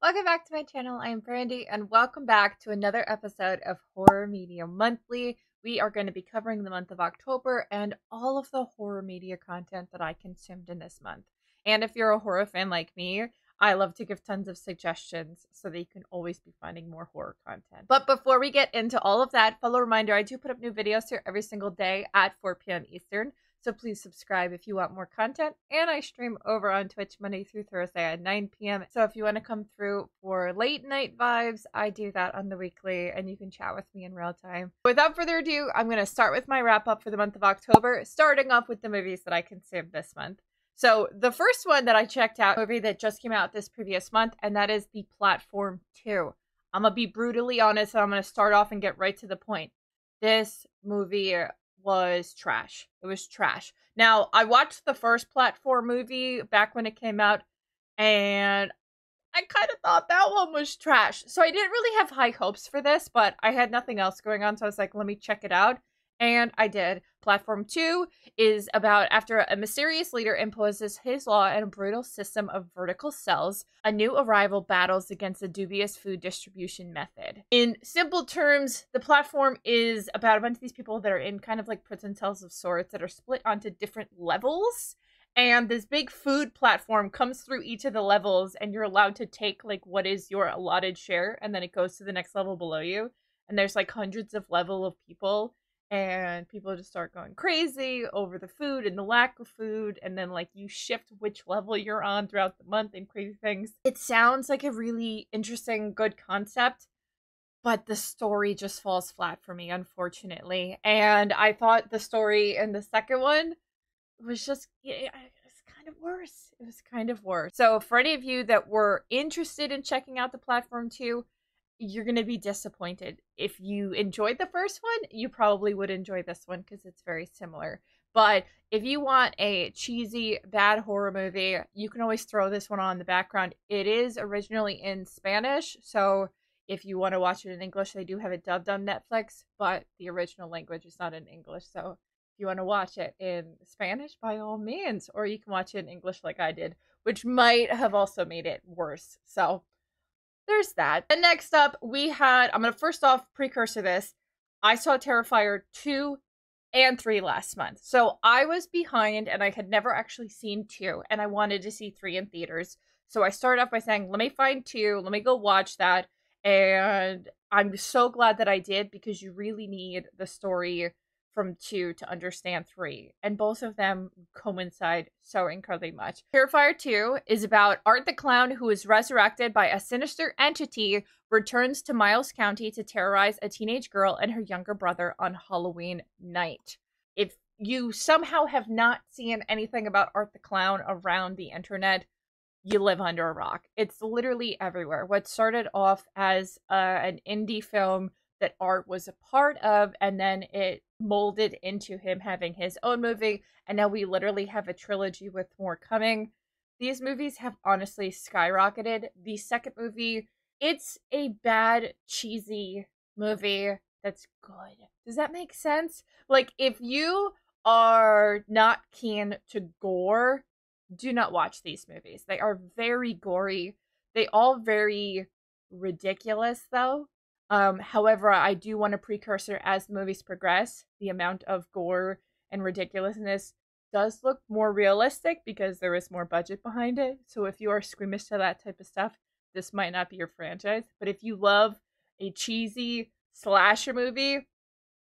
Welcome back to my channel. I am Brandy, and welcome back to another episode of Horror Media Monthly. We are going to be covering the month of October and all of the horror media content that I consumed in this month. And if you're a horror fan like me, I love to give tons of suggestions so that you can always be finding more horror content. But before we get into all of that, fellow reminder, I do put up new videos here every single day at 4 p.m. Eastern. So please subscribe if you want more content. And I stream over on Twitch Monday through Thursday at 9 p.m. So if you want to come through for late night vibes, I do that on the weekly and you can chat with me in real time. Without further ado, I'm going to start with my wrap up for the month of October, starting off with the movies that I consumed this month. So the first one that I checked out, a movie that just came out this previous month, and that is The Platform 2. I'm going to be brutally honest, and I'm going to start off and get right to the point. This movie was trash. It was trash. Now, I watched the first Platform movie back when it came out, and I kind of thought that one was trash. So I didn't really have high hopes for this, but I had nothing else going on, so I was like, let me check it out. And I did. Platform 2 is about after a mysterious leader imposes his law and a brutal system of vertical cells, a new arrival battles against a dubious food distribution method. In simple terms, the platform is about a bunch of these people that are in kind of like prison cells of sorts that are split onto different levels. And this big food platform comes through each of the levels, and you're allowed to take like what is your allotted share, and then it goes to the next level below you. And there's like hundreds of level of people. And people just start going crazy over the food and the lack of food. And then, like, you shift which level you're on throughout the month and crazy things. It sounds like a really interesting, good concept. But the story just falls flat for me, unfortunately. And I thought the story in the second one was just, it was kind of worse. It was kind of worse. So for any of you that were interested in checking out the Platform 2, you're going to be disappointed. If you enjoyed the first one, you probably would enjoy this one because it's very similar. But if you want a cheesy, bad horror movie, you can always throw this one on in the background. It is originally in Spanish, so if you want to watch it in English, they do have it dubbed on Netflix, but the original language is not in English. So if you want to watch it in Spanish, by all means, or you can watch it in English like I did, which might have also made it worse. So there's that. And next up, we had, I'm going to first off precursor this. I saw Terrifier 2 and 3 last month. So I was behind and I had never actually seen 2 and I wanted to see 3 in theaters. So I started off by saying, let me find 2, let me go watch that. And I'm so glad that I did because you really need the story from 2 to understand 3, and both of them coincide so incredibly much. Terrifier 2 is about Art the Clown, who is resurrected by a sinister entity, returns to Miles County to terrorize a teenage girl and her younger brother on Halloween night. If you somehow have not seen anything about Art the Clown around the internet, you live under a rock. It's literally everywhere. What started off as an indie film that Art was a part of, and then it molded into him having his own movie, and now we literally have a trilogy with more coming. These movies have honestly skyrocketed. The second movie, it's a bad, cheesy movie that's good. Does that make sense? Like, if you are not keen to gore, do not watch these movies. They are very gory. They all very ridiculous, though. However, I do want a precursor as the movies progress. The amount of gore and ridiculousness does look more realistic because there is more budget behind it. So if you are squeamish to that type of stuff, this might not be your franchise. But if you love a cheesy slasher movie,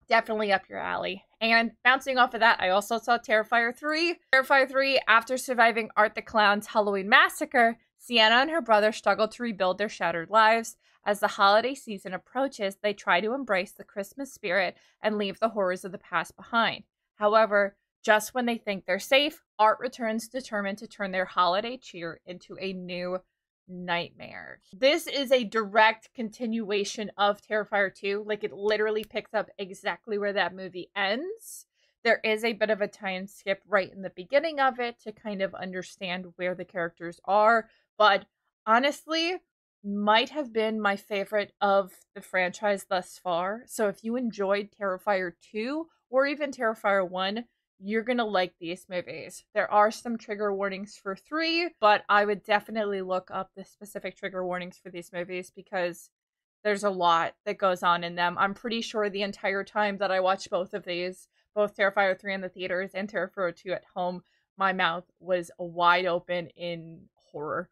definitely up your alley. And bouncing off of that, I also saw Terrifier 3. Terrifier 3, after surviving Art the Clown's Halloween massacre, Sienna and her brother struggle to rebuild their shattered lives. As the holiday season approaches, they try to embrace the Christmas spirit and leave the horrors of the past behind. However, just when they think they're safe, Art returns determined to turn their holiday cheer into a new nightmare. This is a direct continuation of Terrifier 2. Like, it literally picks up exactly where that movie ends. There is a bit of a time skip right in the beginning of it to kind of understand where the characters are, but honestly, might have been my favorite of the franchise thus far. So if you enjoyed Terrifier 2 or even Terrifier 1, you're gonna like these movies. There are some trigger warnings for 3, but I would definitely look up the specific trigger warnings for these movies because there's a lot that goes on in them. I'm pretty sure the entire time that I watched both of these, both Terrifier 3 in the theaters and Terrifier 2 at home, my mouth was wide open in horror.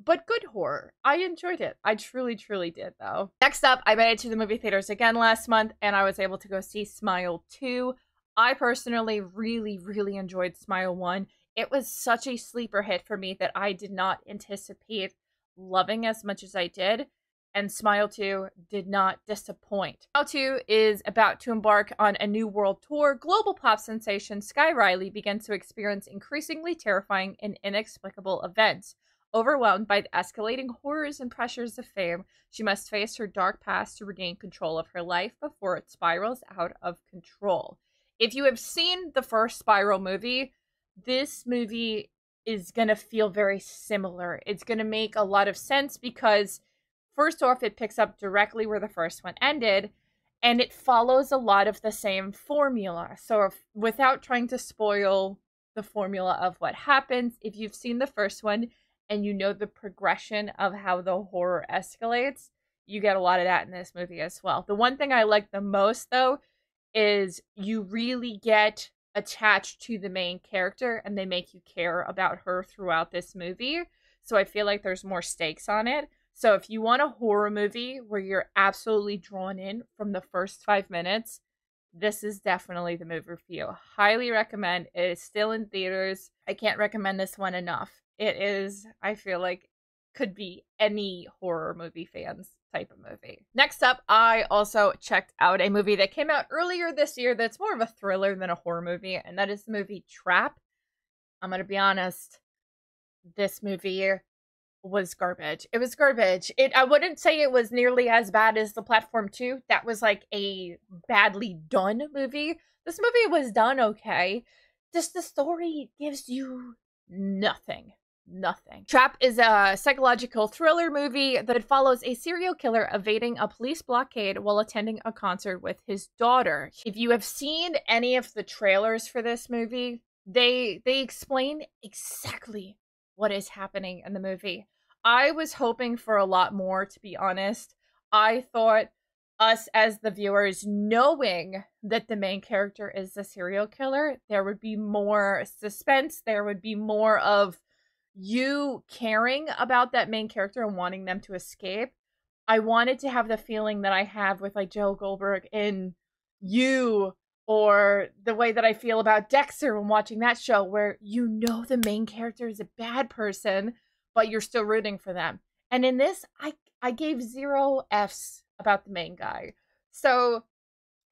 But good horror. I enjoyed it. I truly, truly did, though. Next up, I made it to the movie theaters again last month, and I was able to go see Smile 2. I personally really, really enjoyed Smile 1. It was such a sleeper hit for me that I did not anticipate loving as much as I did, and Smile 2 did not disappoint. Smile 2 is about to embark on a new world tour. Global pop sensation Sky Riley begins to experience increasingly terrifying and inexplicable events. Overwhelmed by the escalating horrors and pressures of fame, she must face her dark past to regain control of her life before it spirals out of control. If you have seen the first Spiral movie, this movie is going to feel very similar. It's going to make a lot of sense because, first off, it picks up directly where the first one ended, and it follows a lot of the same formula. So without trying to spoil the formula of what happens, if you've seen the first one, and you know the progression of how the horror escalates, you get a lot of that in this movie as well. The one thing I like the most, though, is you really get attached to the main character, and they make you care about her throughout this movie. So I feel like there's more stakes on it. So if you want a horror movie where you're absolutely drawn in from the first 5 minutes, this is definitely the movie for you. Highly recommend. It is still in theaters. I can't recommend this one enough. It is, I feel like, could be any horror movie fans type of movie. Next up, I also checked out a movie that came out earlier this year that's more of a thriller than a horror movie, and that is the movie Trap. I'm gonna be honest, this movie was garbage. It was garbage. I wouldn't say it was nearly as bad as The Platform 2. That was like a badly done movie. This movie was done okay. Just the story gives you nothing. Nothing. Trap is a psychological thriller movie that follows a serial killer evading a police blockade while attending a concert with his daughter. If you have seen any of the trailers for this movie, they explain exactly what is happening in the movie. I was hoping for a lot more, to be honest. I thought us as the viewers, knowing that the main character is the serial killer, there would be more suspense, there would be more of you caring about that main character and wanting them to escape. I wanted to have the feeling that I have with like Joe Goldberg in You, or the way that I feel about Dexter when watching that show, where you know the main character is a bad person, but you're still rooting for them. And in this, I gave 0 Fs about the main guy. So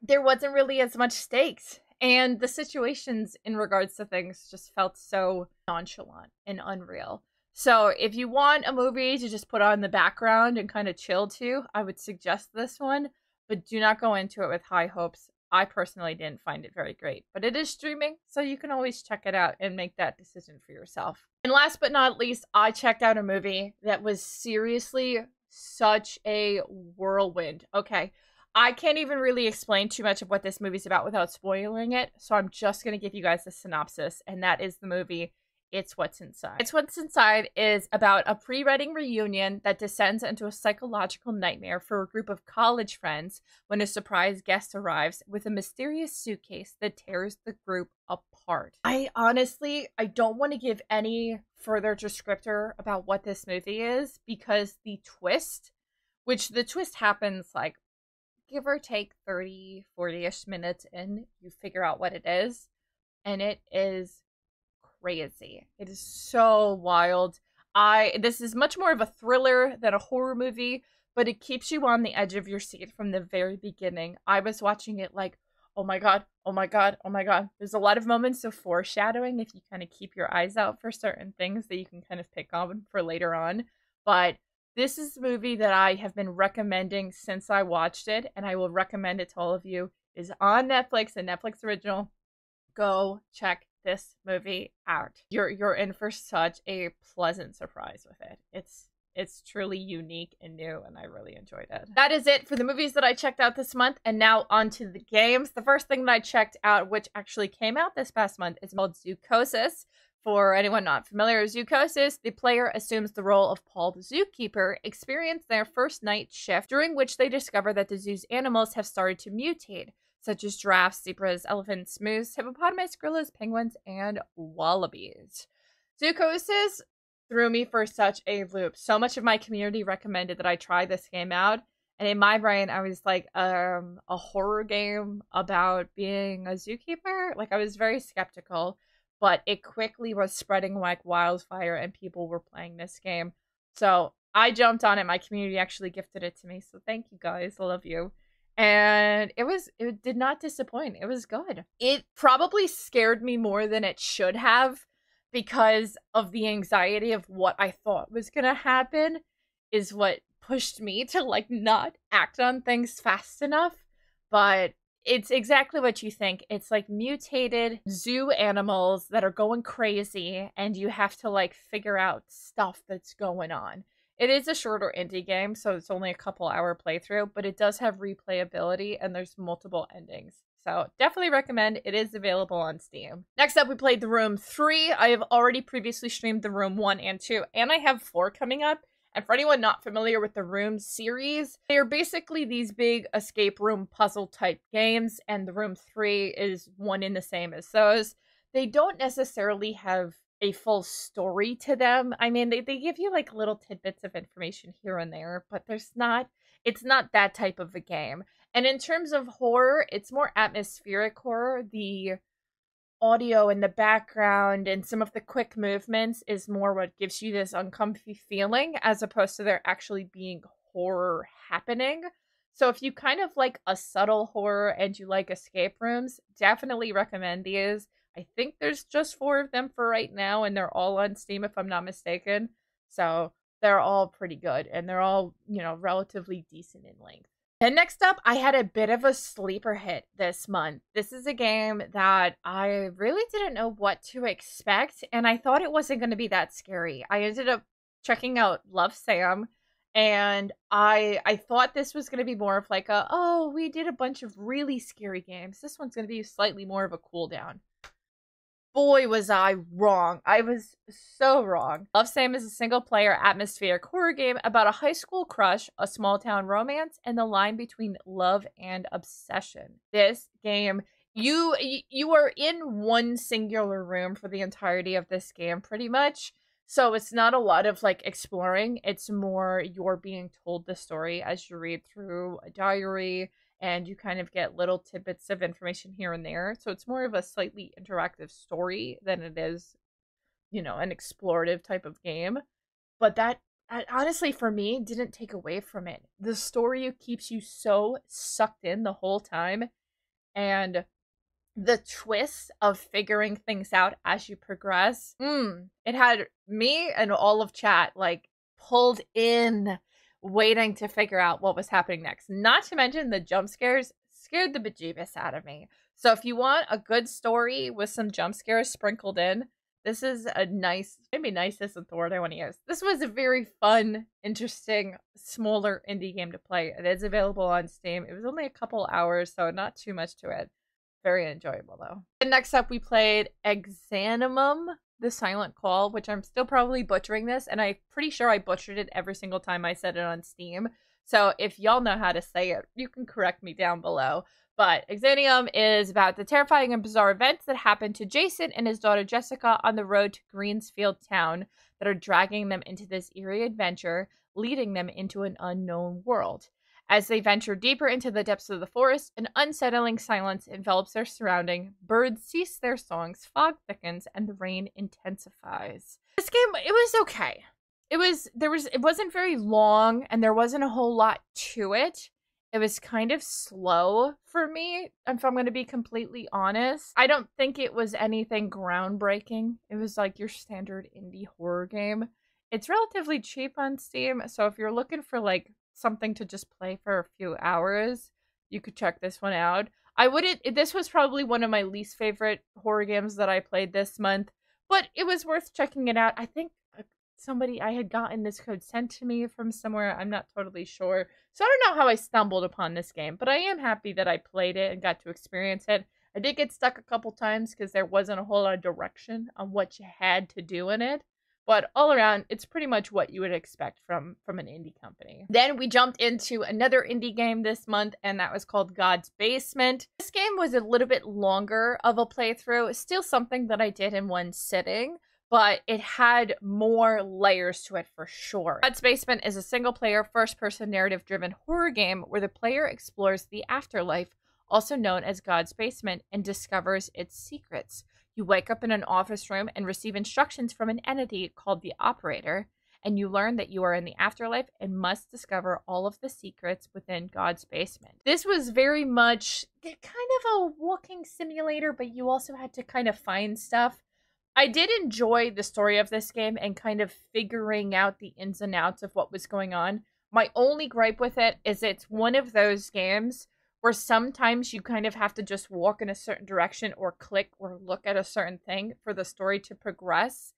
there wasn't really as much stakes. And the situations in regards to things just felt so nonchalant and unreal. So if you want a movie to just put on the background and kind of chill to, I would suggest this one. But do not go into it with high hopes. I personally didn't find it very great. But it is streaming, so you can always check it out and make that decision for yourself. And last but not least, I checked out a movie that was seriously such a whirlwind. Okay. I can't even really explain too much of what this movie's about without spoiling it, so I'm just going to give you guys a synopsis, and that is the movie It's What's Inside. It's What's Inside is about a pre-wedding reunion that descends into a psychological nightmare for a group of college friends when a surprise guest arrives with a mysterious suitcase that tears the group apart. I don't want to give any further descriptor about what this movie is, because the twist happens like give or take 30, 40-ish minutes in, you figure out what it is, and it is crazy. It is so wild. This is much more of a thriller than a horror movie, but it keeps you on the edge of your seat from the very beginning. I was watching it like, oh my god, oh my god, oh my god. There's a lot of moments of foreshadowing if you kind of keep your eyes out for certain things that you can kind of pick on for later on, but this is a movie that I have been recommending since I watched it, and I will recommend it to all of you. It is on Netflix, a Netflix original. Go check this movie out. You're in for such a pleasant surprise with it. It's It's truly unique and new, and I really enjoyed it. That is it for the movies that I checked out this month, and now on to the games. The first thing that I checked out, which actually came out this past month, is called Zcos. For anyone not familiar with Zcos, the player assumes the role of Paul the zookeeper, experience their first night shift, during which they discover that the zoo's animals have started to mutate, such as giraffes, zebras, elephants, moose, hippopotamus, gorillas, penguins, and wallabies. Zcos threw me for such a loop. So much of my community recommended that I try this game out, and in my brain, I was like, a horror game about being a zookeeper? Like, I was very skeptical, but it quickly was spreading like wildfire, and people were playing this game. So I jumped on it. My community actually gifted it to me, so thank you guys. I love you. And it did not disappoint. It was good. It probably scared me more than it should have, because of the anxiety of what I thought was gonna happen is what pushed me to like not act on things fast enough. But it's exactly what you think. It's like mutated zoo animals that are going crazy, and you have to like figure out stuff that's going on. It is a shorter indie game, so it's only a couple hour playthrough, but it does have replayability, and there's multiple endings. So definitely recommend. It is available on Steam. Next up, we played The Room 3. I have already previously streamed The Room 1 and 2, and I have 4 coming up. And for anyone not familiar with the Room series, they are basically these big escape room puzzle type games, and The Room 3 is one in the same as those. They don't necessarily have a full story to them. I mean, they give you like little tidbits of information here and there, but it's not that type of a game. And in terms of horror, it's more atmospheric horror. The audio in the background and some of the quick movements is more what gives you this uncomfy feeling, as opposed to there actually being horror happening. So if you kind of like a subtle horror and you like escape rooms, definitely recommend these. I think there's just 4 of them for right now, and they're all on Steam if I'm not mistaken. So they're all pretty good, and they're all, relatively decent in length. And next up, I had a bit of a sleeper hit this month. This is a game that I really didn't know what to expect, and I thought it wasn't going to be that scary. I ended up checking out Love Sam, and I thought this was going to be more of like we did a bunch of really scary games. This one's going to be slightly more of a cool down. Boy, was I wrong. I was so wrong. Love Sam is a single-player atmospheric horror game about a high school crush, a small-town romance, and the line between love and obsession. This game, you are in one singular room for the entirety of this game, pretty much. So it's not a lot of, like, exploring. It's more you're being told the story as you read through a diary, and you kind of get little tidbits of information here and there. So it's more of a slightly interactive story than it is, an explorative type of game. But that, honestly, for me, didn't take away from it. The story keeps you so sucked in the whole time. And the twist of figuring things out as you progress, it had me and all of chat, like, pulled in, waiting to figure out what was happening next. Not to mention the jump scares scared the bejeebus out of me. So if you want a good story with some jump scares sprinkled in, this is a nice, maybe nice isn't the word I want to use. This was a very fun, interesting, smaller indie game to play. It is available on Steam. It was only a couple hours, so not too much to it. Very enjoyable though. And next up we played Xenum, The Silent Call, which I'm still probably butchering this, and I'm pretty sure I butchered it every single time I said it on Steam. So if y'all know how to say it, you can correct me down below. But Xenum is about the terrifying and bizarre events that happen to Jason and his daughter Jessica on the road to Greensfield Town that are dragging them into this eerie adventure, leading them into an unknown world. As they venture deeper into the depths of the forest, an unsettling silence envelops their surrounding. Birds cease their songs, fog thickens, and the rain intensifies. This game, it was okay. It wasn't very long, and there wasn't a whole lot to it. It was kind of slow for me, if I'm going to be completely honest. I don't think it was anything groundbreaking. It was like your standard indie horror game. It's relatively cheap on Steam, so if you're looking for like something to just play for a few hours, you could check this one out. This was probably one of my least favorite horror games that I played this month, but it was worth checking it out. I think I had gotten this code sent to me from somewhere. I'm not totally sure. So I don't know how I stumbled upon this game, but I am happy that I played it and got to experience it. I did get stuck a couple times because there wasn't a whole lot of direction on what you had to do in it. But all around, it's pretty much what you would expect from an indie company. Then we jumped into another indie game this month, and that was called God's Basement. This game was a little bit longer of a playthrough. Still something that I did in one sitting, but it had more layers to it for sure. God's Basement is a single-player, first-person narrative-driven horror game where the player explores the afterlife, also known as God's Basement, and discovers its secrets. You wake up in an office room and receive instructions from an entity called the Operator, and you learn that you are in the afterlife and must discover all of the secrets within God's basement. This was very much kind of a walking simulator, but you also had to kind of find stuff. I did enjoy the story of this game and kind of figuring out the ins and outs of what was going on. My only gripe with it is it's one of those games where sometimes you kind of have to just walk in a certain direction or click or look at a certain thing for the story to progress.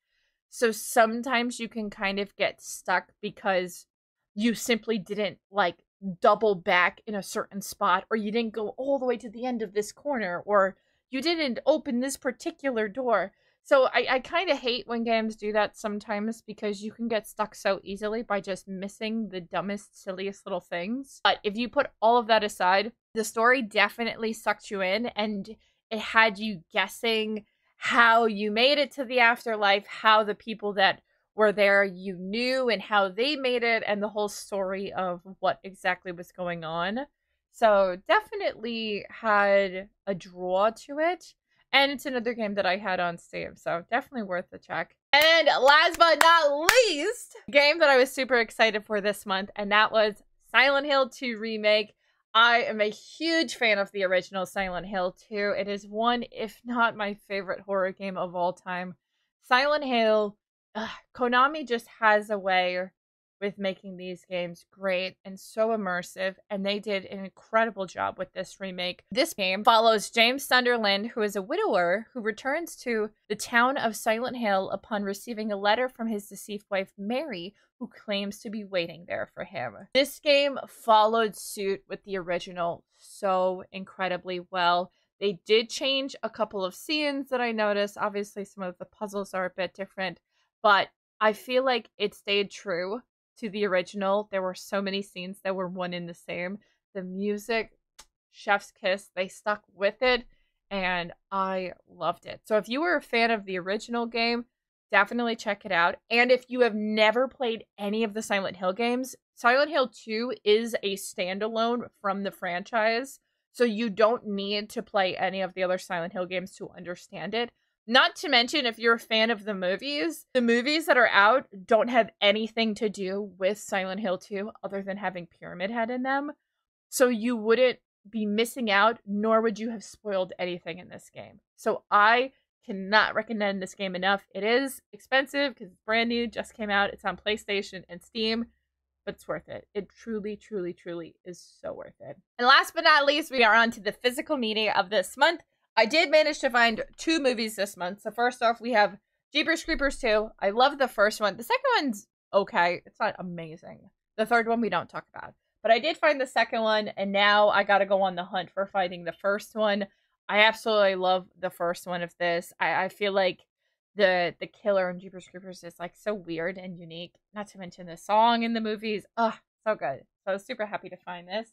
So sometimes you can kind of get stuck because you simply didn't like double back in a certain spot, or you didn't go all the way to the end of this corner, or you didn't open this particular door. So I kind of hate when games do that sometimes because you can get stuck so easily by just missing the dumbest, silliest little things. But if you put all of that aside, the story definitely sucked you in, and it had you guessing how you made it to the afterlife, how the people that were there you knew and how they made it, and the whole story of what exactly was going on. So definitely had a draw to it. And it's another game that I had on Steam, so definitely worth a check. And last but not least, a game that I was super excited for this month, and that was Silent Hill 2 Remake. I am a huge fan of the original Silent Hill 2. It is one, if not my favorite horror game of all time. Silent Hill, Konami just has a way with making these games great and so immersive, and they did an incredible job with this remake. This game follows James Sunderland, who is a widower who returns to the town of Silent Hill upon receiving a letter from his deceased wife, Mary, who claims to be waiting there for him. This game followed suit with the original so incredibly well. They did change a couple of scenes that I noticed. Obviously, some of the puzzles are a bit different, but I feel like it stayed true to the original. There were so many scenes that were one in the same. The music, chef's kiss, they stuck with it, and I loved it. So if you were a fan of the original game, definitely check it out. And if you have never played any of the Silent Hill games, Silent Hill 2 is a standalone from the franchise, so you don't need to play any of the other Silent Hill games to understand it. Not to mention, if you're a fan of the movies that are out don't have anything to do with Silent Hill 2 other than having Pyramid Head in them. So you wouldn't be missing out, nor would you have spoiled anything in this game. So I cannot recommend this game enough. It is expensive because it's brand new, just came out. It's on PlayStation and Steam, but it's worth it. It truly, truly, truly is so worth it. And last but not least, we are on to the physical media of this month. I did manage to find 2 movies this month. So first off, we have Jeepers Creepers 2. I love the first one. The second one's okay. It's not amazing. The third one we don't talk about. But I did find the second one, and now I gotta go on the hunt for finding the first one. I absolutely love the first one of this. I feel like the killer in Jeepers Creepers is like so weird and unique. Not to mention the song in the movies. Oh, so good. So I was super happy to find this.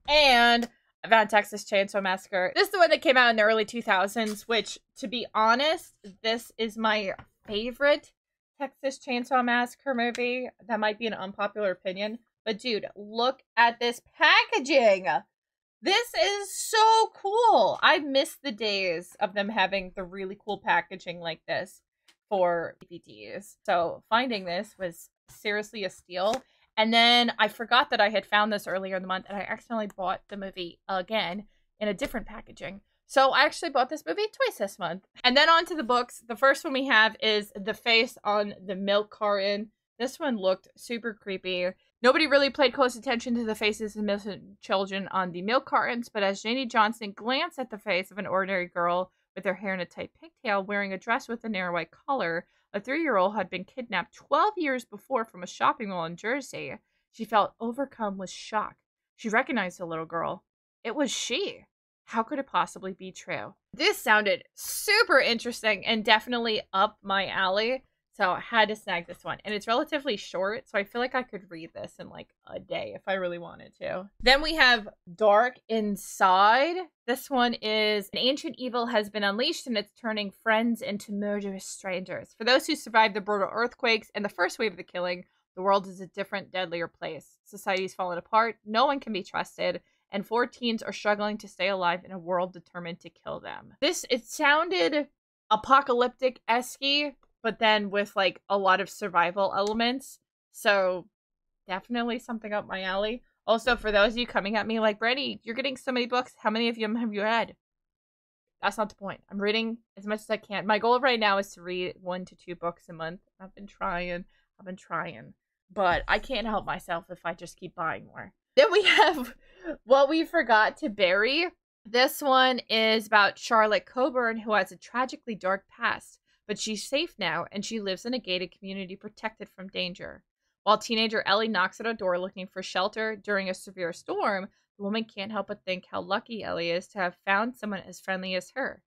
And I found Texas Chainsaw Massacre. This is the one that came out in the early 2000s, which, to be honest, this is my favorite Texas Chainsaw Massacre movie. That might be an unpopular opinion, but dude, look at this packaging. This is so cool. I miss the days of them having the really cool packaging like this for DVDs. So finding this was seriously a steal. And then I forgot that I had found this earlier in the month, and I accidentally bought the movie again in a different packaging. So I actually bought this movie twice this month. And then on to the books. The first one we have is The Face on the Milk Carton. This one looked super creepy. Nobody really paid close attention to the faces of missing children on the milk cartons, but as Janie Johnson glanced at the face of an ordinary girl with her hair in a tight pigtail, wearing a dress with a narrow white collar, A 3-year-old had been kidnapped 12 years before from a shopping mall in Jersey. She felt overcome with shock. She recognized the little girl. It was she. How could it possibly be true? This sounded super interesting and definitely up my alley. So I had to snag this one. And it's relatively short, so I feel like I could read this in like a day if I really wanted to. Then we have Dark Inside. This one is an ancient evil has been unleashed and it's turning friends into murderous strangers. For those who survived the brutal earthquakes and the first wave of the killing, the world is a different, deadlier place. Society's fallen apart, no one can be trusted, and 4 teens are struggling to stay alive in a world determined to kill them. It sounded apocalyptic-esque, but then with like a lot of survival elements. So definitely something up my alley. Also, for those of you coming at me like, Brandy, you're getting so many books. How many of them have you read? That's not the point. I'm reading as much as I can. My goal right now is to read 1 to 2 books a month. I've been trying. But I can't help myself if I just keep buying more. Then we have What We Forgot to Bury. This one is about Charlotte Coburn, who has a tragically dark past. But she's safe now, and she lives in a gated community protected from danger. While teenager Ellie knocks at a door looking for shelter during a severe storm, the woman can't help but think how lucky Ellie is to have found someone as friendly as her.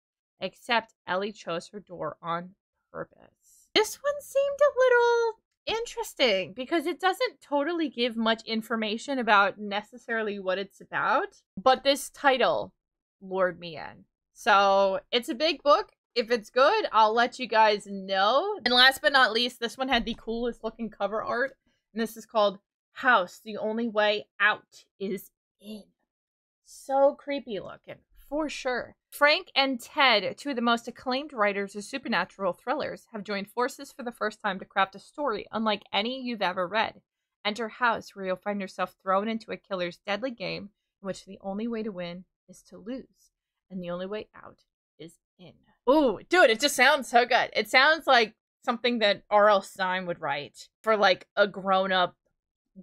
Except Ellie chose her door on purpose. This one seemed a little interesting because it doesn't totally give much information about necessarily what it's about, but this title lured me in. So it's a big book. If it's good, I'll let you guys know. And last but not least, this one had the coolest looking cover art. And this is called House, The Only Way Out Is In. So creepy looking, for sure. Frank and Ted, 2 of the most acclaimed writers of supernatural thrillers, have joined forces for the first time to craft a story unlike any you've ever read. Enter House, where you'll find yourself thrown into a killer's deadly game in which the only way to win is to lose. And the only way out is in. Ooh, dude, it just sounds so good. It sounds like something that R.L. Stine would write for like a grown-up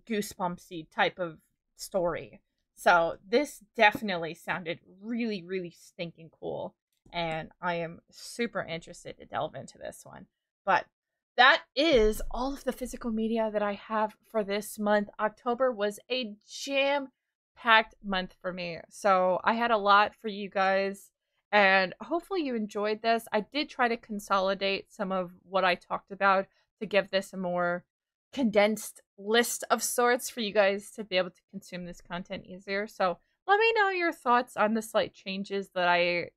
goosebumpsy type of story. So this definitely sounded really, really stinking cool. And I am super interested to delve into this one. But that is all of the physical media that I have for this month. October was a jam-packed month for me. So I had a lot for you guys. And hopefully you enjoyed this. I did try to consolidate some of what I talked about to give this a more condensed list of sorts for you guys to be able to consume this content easier. So let me know your thoughts on the slight changes that I,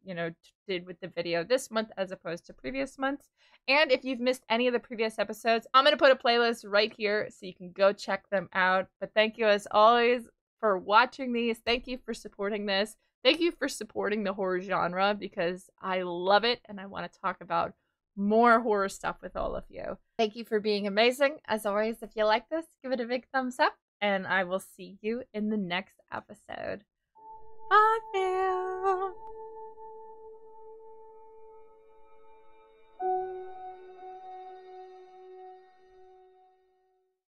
did with the video this month as opposed to previous months. And if you've missed any of the previous episodes, I'm going to put a playlist right here so you can go check them out. But thank you as always for watching these. Thank you for supporting this. Thank you for supporting the horror genre because I love it and I want to talk about more horror stuff with all of you. Thank you for being amazing. As always, if you like this, give it a big thumbs up and I will see you in the next episode.